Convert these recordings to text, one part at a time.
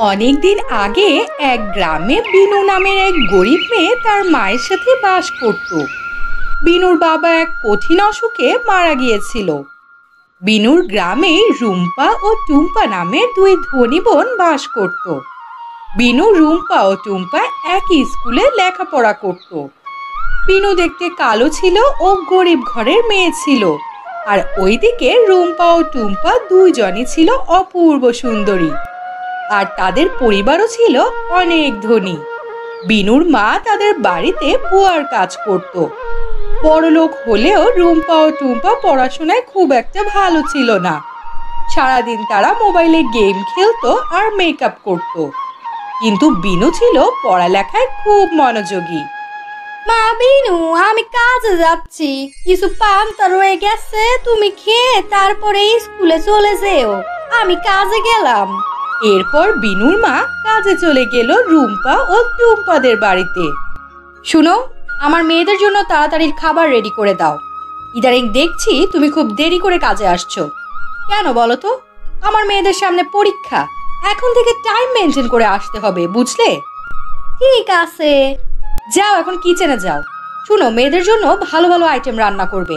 অনেকদিন আগে এক গ্রামে বিনু নামের এক গরিব মেয়ে তার মায়ের সাথে বাস করত। বিনুর বাবা এক কঠিন অসুখে মারা গিয়েছিল। বিনুর গ্রামে রুম্পা ও টুম্পা নামের দুই ধনী বোন বাস করত। বিনু, রুম্পা ও টুম্পা একই স্কুলে লেখাপড়া করত। বিনু দেখতে কালো ছিল ও গরিব ঘরের মেয়ে ছিল, আর ওইদিকে রুম্পা ও টুম্পা দুইজনই ছিল অপূর্ব সুন্দরী, আর তাদের পরিবারও ছিল অনেক ধনী। বিনুর মা তাদের বাড়িতে বুয়ার কাজ করত। বড়লোক হলেও রুম্পা ও টুম্পা পড়াশোনায় খুব একটা ভালো ছিল না। সারাদিন তারা মোবাইলে গেম খেলতো আর মেকআপ করত। কিন্তু বিনু ছিল পড়ালেখায় খুব মনোযোগী। মা বিনু, আমি কাজে যাচ্ছি, কিছু পান্তা রয়ে গেছে, তুমি খেয়ে তারপরে স্কুলে চলে যেও। আমি কাজে গেলাম। এরপর বিনুর মা কাজে চলে গেল রুম্পা ও টুম্পাদের বাড়িতে। শুনো, আমার মেয়েদের জন্য তাড়াতাড়ি খাবার রেডি করে দাও। ইদারিং দেখছি তুমি খুব দেরি করে কাজে আসছো। কেন বলো তো? আমার মেয়েদের সামনে পরীক্ষা, এখন থেকে টাইম মেনটেন করে আসতে হবে, বুঝলে? ঠিক আছে, যাও এখন কিচেনে যাও। শুনো, মেয়েদের জন্য ভালো ভালো আইটেম রান্না করবে।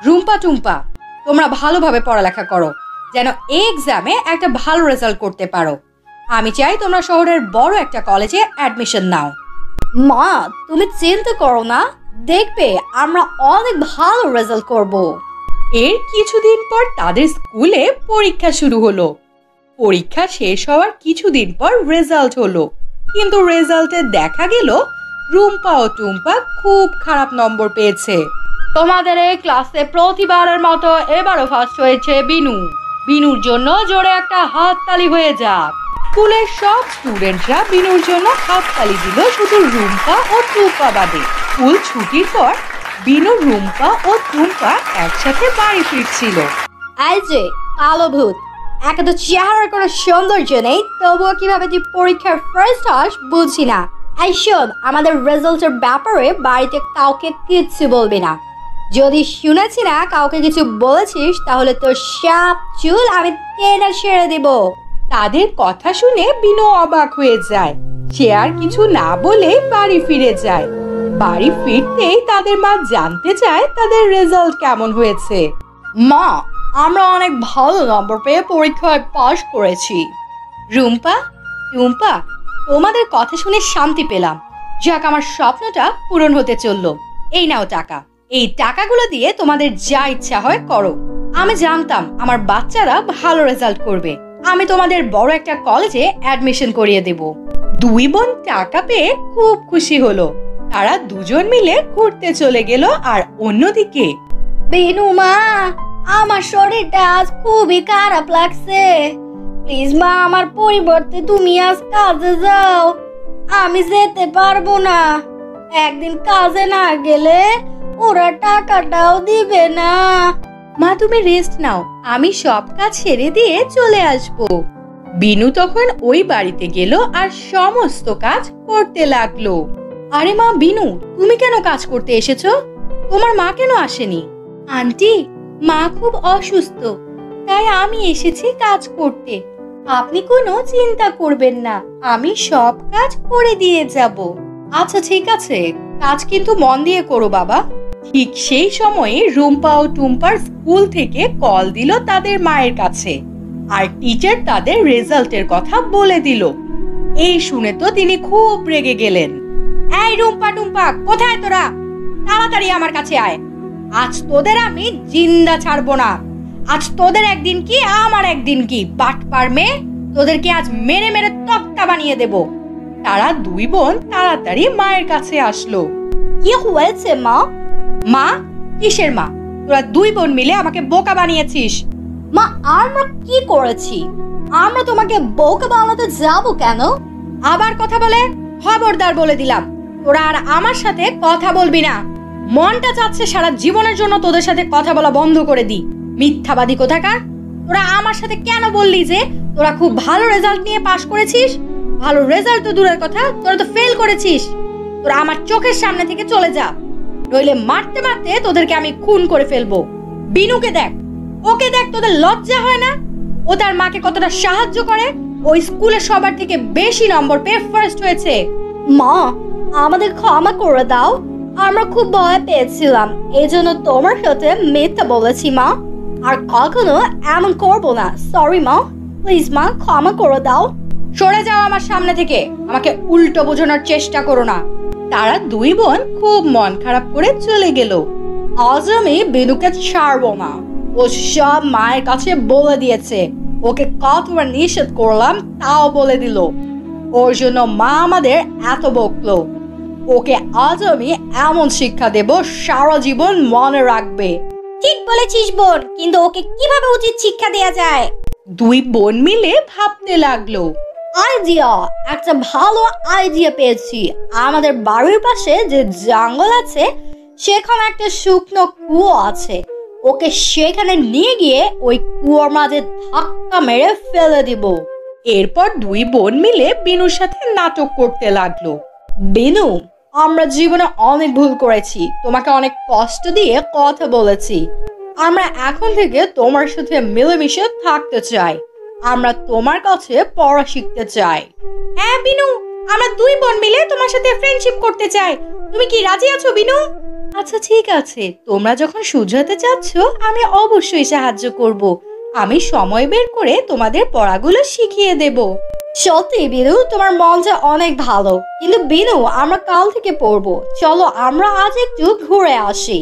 রুম্পা, টুম্পা, তোমরা ভালোভাবে পড়ালেখা করো, যেন এক্সামে একটা ভালো রেজাল্ট করতে পারো। আমি চাই তোমরা শহরের বড় একটা কলেজে অ্যাডমিশন নাও। মা, তুমি চিন্তা করো না, দেখবে আমরা অনেক ভালো রেজাল্ট করব। এর কিছুদিন পর তাদের স্কুলে পরীক্ষা শুরু হলো। পরীক্ষা শেষ হওয়ার কিছুদিন পর রেজাল্ট হলো, কিন্তু রেজাল্টে দেখা গেল রুম্পা ও টুম্পা খুব খারাপ নম্বর পেয়েছে। তোমাদের এই ক্লাসে প্রতিবারের মতো এবারও ফার্স্ট হয়েছে বিনু। বিনুর জন্য জোরে একটা হাততালি হয়ে যাক। স্কুলের সব স্টুডেন্টরা বিনুর জন্য হাততালি দিল, শুধু রুম্পা ও টুম্পা বাদে। স্কুল ছুটির পর বিনু, রুম্পা ও টুম্পা একসাথে বাড়ি ফিরছিল। এই যে কালো ভূত, একে তো চেহারার কোনো সৌন্দর্য নেই, তবুও কিভাবে তুই পরীক্ষার ফার্স্ট হস বুঝি না। এই শোন, আমাদের রেজাল্টের ব্যাপারে বাড়িতে কাউকে কিচ্ছু বলবি না। যদি শুনেছি না কাউকে কিছু বলেছিস, তাহলে তোর সব চুল আমি টেনে ছেড়ে দেব। তাদের কথা শুনে বিনু অবাক হয়ে যায়। সে আর কিছু না বলে বাড়ি ফিরে যায়। বাড়ি ফিরতেই তাদের মা জানতে চায় তাদের রেজাল্ট কেমন হয়েছে। মা, আমরা অনেক ভালো নম্বর পেয়ে পরীক্ষায় পাশ করেছি। রুম্পা, টুম্পা, তোমাদের কথা শুনে শান্তি পেলাম। যাক, আমার স্বপ্নটা পূরণ হতে চললো। এই নাও টাকা, এই টাকাগুলো দিয়ে তোমাদের যা ইচ্ছা হয় করো। আমি জানতাম আমার বাচ্চারা ভালো রেজাল্ট করবে। আমি তোমাদের বড় একটা কলেজে অ্যাডমিশন করিয়ে দেব। দুই বোন টাকা পেয়ে খুব খুশি হলো। তারা দুজন মিলে ঘুরতে চলে গেল। আর অন্যদিকে বিনু মা, আমার শরীরটা আজ খুবই খারাপ লাগছে। প্লিজ মা, আমার পরিবর্তে তুমি আজ কাজে যাও। আমি যেতে পারবো না। একদিন কাজে না গেলে ওরা টাকাটাও দিবে না। মা, তুমি রেস্ট নাও, আমি সব কাজ ছেড়ে দিয়ে চলে আসবো। বিনু তখন ওই বাড়িতে গেল আর সমস্ত কাজ করতে লাগলো। আরে মা বিনু, তুমি কেন কাজ করতে এসেছো? তোমার মা কেন আসেনি? আন্টি, মা খুব অসুস্থ, তাই আমি এসেছি কাজ করতে। আপনি কোনো চিন্তা করবেন না, আমি সব কাজ করে দিয়ে যাব। আচ্ছা ঠিক আছে, কাজ কিন্তু মন দিয়ে করো বাবা। ঠিক সেই সময়ে রুম্পা ও টুম্পার স্কুল থেকে কল দিল তাদের মায়ের কাছে, আর টিচার তাদের রেজাল্টের কথা বলে দিল। এই শুনে তো তিনি খুব রেগে গেলেন। এই রুম্পা, টুম্পা, কোথায় তোরা? তাড়াতাড়ি আমার কাছে আয়। আজ তোদের আমি জিন্দা ছাড়বো না। আজ তোদের একদিন কি আমার একদিন কি। বাটপার মেয়ে, তোদেরকে আজ মেরে মেরে তক্তা বানিয়ে দেব। তারা দুই বোন তাড়াতাড়ি মায়ের কাছে আসলো। কি হয়েছে মা? মা? কিসের মা? তোরা দুই বোন মিলে আমাকে বোকা বানিয়েছিস। মা, আমরা কি করেছি? আমরা তোমাকে বোকা বানাতে যাব কেন? আবার কথা বলে? খবরদার বলে দিলাম, তোরা আর আমার সাথে কথা বলবি না। মনটা চাচ্ছে সারা জীবনের জন্য তোদের সাথে কথা বলা বন্ধ করে দি। মিথ্যাবাদী কোথাকার। তোরা আমার সাথে কেন বললি যে তোরা খুব ভালো রেজাল্ট নিয়ে পাশ করেছিস? ভালো রেজাল্ট তো দূরের কথা, তোরা তো ফেল করেছিস। তোরা আমার চোখের সামনে থেকে চলে যা, নইলে মারতে মারতে তোদেরকে আমি খুন করে ফেলবো। বিনুকে দেখ, ওকে দেখ, তোদের লজ্জা হয় না? ও তার মাকে কতটা সাহায্য করে, ওই স্কুলে সবার থেকে বেশি নম্বর পেয়ে ফার্স্ট হয়েছে। মা, আমাদের ক্ষমা করে দাও, আমরা খুব ভয় পেয়েছিলাম, এজন্য তোমার সাথে মিথ্যা বলেছি মা। আর কখনো এমন করবো না। সরি মা, প্লিজ মা, ক্ষমা করে দাও। সরে যাও আমার সামনে থেকে, আমাকে উল্টো বোঝানোর চেষ্টা করো না। তারা দুই বোন খুব মন খারাপ করে চলে গেল। আজ আমি বিনুকে ছাড়বো না। ও সব মায়ের কাছে বলে দিয়েছে। ওকে কতবার নিষেধ করলাম তাও বলে দিল। ওর জন্য মা আমাদের এত বকলো। ওকে আজ আমি এমন শিক্ষা দেব সারা জীবন মনে রাখবে। ঠিক বলেছিস বোন, কিন্তু ওকে কিভাবে উচিত শিক্ষা দেয়া যায়? দুই বোন মিলে ভাবতে লাগলো। আইডিয়া, একটা ভালো আইডিয়া পেয়েছি। আমাদের বাড়ির পাশে যে জঙ্গল আছে সেখানে একটা শুকনো কুয়ো আছে। ওকে সেখানে নিয়ে গিয়ে ওই কুয়োর মাঝে ধাক্কা মেরে ফেলে দিব। এরপর দুই বোন মিলে বিনুর সাথে নাটক করতে লাগলো। বিনু, আমরা জীবনে অনেক ভুল করেছি, তোমাকে অনেক কষ্ট দিয়ে কথা বলেছি। আমরা এখন থেকে তোমার সাথে মিলেমিশে থাকতে চাই। আমরা তোমার কাছে পড়া শিখতে চাই। হ্যাঁ বিনু, আমরা দুই বোন মিলে তোমার সাথে ফ্রেন্ডশিপ করতে চাই। তুমি কি রাজি আছো বিনু? আচ্ছা ঠিক আছে, তোমরা যখন শুধরাতে চাচ্ছ আমি অবশ্যই সাহায্য করব। আমি সময় বের করে তোমাদের পড়াগুলো শিখিয়ে দেব। সত্যি বিনু, তোমার মনটা অনেক ভালো। কিন্তু বিনু, আমরা কাল থেকে পড়বো। চলো আমরা আজ একটু ঘুরে আসি।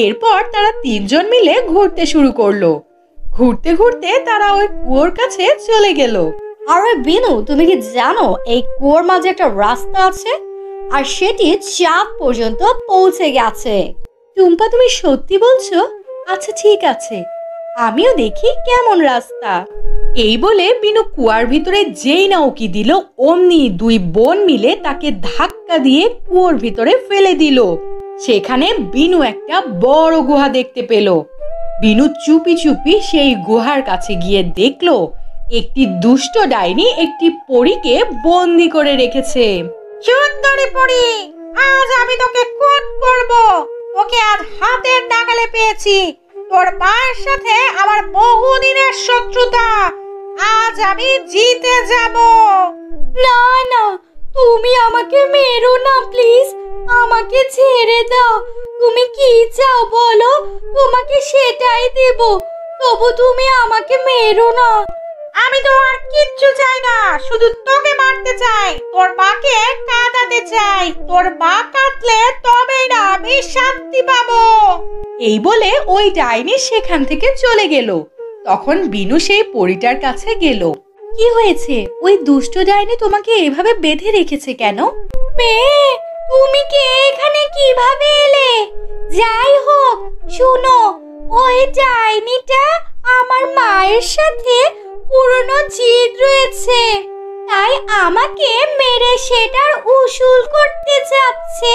এরপর তারা তিনজন মিলে ঘুরতে শুরু করলো। ঘুরতে ঘুরতে তারা ওই কুয়োর কাছে চলে গেল। আরে বিনু, তুমি কি জানো এই কুয়োর মাঝে একটা রাস্তা আছে আর সেটি চাঁদ পর্যন্ত পৌঁছে গেছে? টুম্পা, তুমি সত্যি বলছো? আচ্ছা ঠিক আছে, আমিও দেখি কেমন রাস্তা। এই বলে বিনু কুয়ার ভিতরে যেই না উকি দিল, অমনি দুই বোন মিলে তাকে ধাক্কা দিয়ে কুয়োর ভিতরে ফেলে দিল। সেখানে বিনু একটা বড় গুহা দেখতে পেল। বিনু চুপি চুপি সেই গুহার কাছে গিয়ে দেখলো একটি দুষ্ট ডাইনি একটি পরীকে বন্দি করে রেখেছে। সুন্দরী পরী, আজ আমি তোকে খুন করব। তোকে আজ হাতের নাগালে পেয়েছি। তোর মায়ের সাথে আমার বহুদিনের শত্রুতা, আজ আমি জিতে যাব। না না, তুমি আমাকে মেরো না প্লিজ, আমাকে ছেড়ে দাও। তুমি কি চাও বলো, তোমাকে সেটাই দেব। তবু তুমি আমাকে মেরো না। আমি তো আর কিচ্ছু চাই না, শুধু তোকে মারতে চাই। তোর মাকে কাঁদাতে চাই। তোর মা কাঁদলে তবেই না আমি শান্তি পাবো। এই বলে ওই ডাইনি সেখান থেকে চলে গেল। তখন বিনু সেই পরীটার কাছে গেল। কি হয়েছে? ওই দুষ্ট ডাইনি তোমাকে এভাবে বেঁধে রেখেছে কেন? মেয়ে, তুমি কি এখানে কিভাবে এলে? যাই হোক, শুনো, ওই ডাইনিটা আমার মায়ের সাথে পুরনো জিদ রয়েছে, তাই আমাকে মেরে সেটার উসুল করতে যাচ্ছে।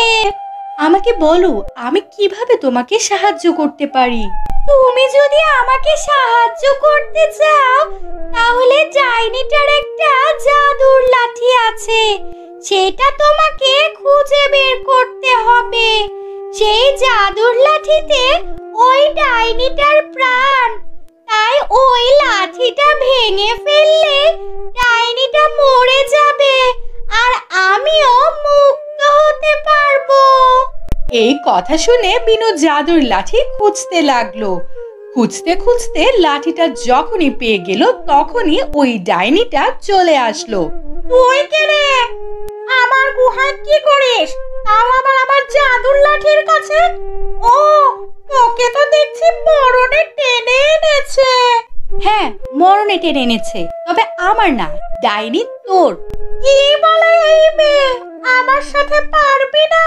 আমাকে বলো, আমি কিভাবে তোমাকে সাহায্য করতে পারি? তুমি যদি আমাকে সাহায্য করতে চাও তাহলে ডাইনিটার একটা জাদুর লাঠি আছে, সেটা তোমাকে খুঁজে বের করতে হবে। সেই জাদুর লাঠিতে ওই ডাইনিটার প্রাণ, তাই ওই লাঠিটা ভেঙে ফেললে ডাইনিটা মরে যাবে আর আমিও মুক্ত হতে পারবো। এই কথা শুনে বিনু জাদুর লাঠি খুঁজতে লাগলো। খুঁজতে খুঁজতে লাঠিটা যখনই পেয়ে গেল তখনই ওই ডাইনিটা চলে আসলো। তুই কে রে? আমার গুহায় কি করিস? তাও আবার আমার জাদুর লাঠির কাছে? ও, তোকে তো দেখছি মরণে টেনে এনেছে। হ্যাঁ, মরণে টেনে এনেছে, তবে আমার না, ডাইনি তোর। কি বলে এই মেয়ে? আমার সাথে পারবি না?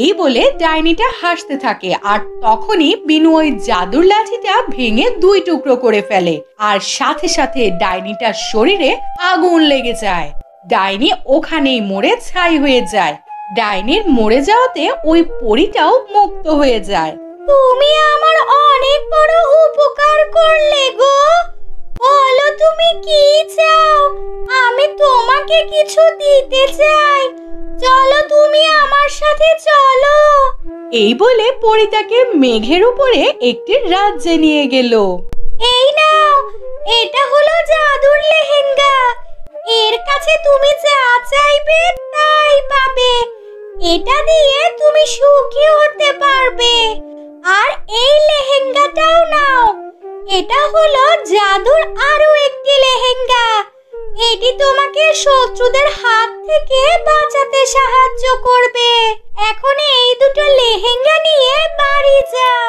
এই বলে ডাইনিটা হাসতে থাকে আর তখনই বিনু ওই জাদুর লাঠিটা ভেঙে দুই টুকরো করে ফেলে আর সাথে সাথে ডাইনিটার শরীরে আগুন লেগে যায়। ডাইনি ওখানেই মরে ছাই হয়ে যায়। ডাইনির মরে যাওয়াতে ওই পরীটাও মুক্ত হয়ে যায়। তুমি আমার অনেক বড় উপকার করলে গো। বলো তুমি কি চাও? আমি তোমাকে কিছু দিতে চাই। চলো, তুমি আমার সাথে চলো। এই বলে পরীটাকে মেঘের উপরে একটি রাজ্যে নিয়ে গেল। এই নাও, এটা হলো জাদুর লেহেঙ্গা। এর কাছে তুমি যা চাইবে তাই পাবে। এটা দিয়ে তুমি সুখী হতে পারবে। আর এই লেহেঙ্গাটাও নাও, এটা হলো জাদুর আরো একটি লেহেঙ্গা। এটি তোমাকে শত্রুদের হাত থেকে বাঁচাতে সাহায্য করবে। এখন এই দুটো লেহেঙ্গা নিয়ে বাড়ি যাও।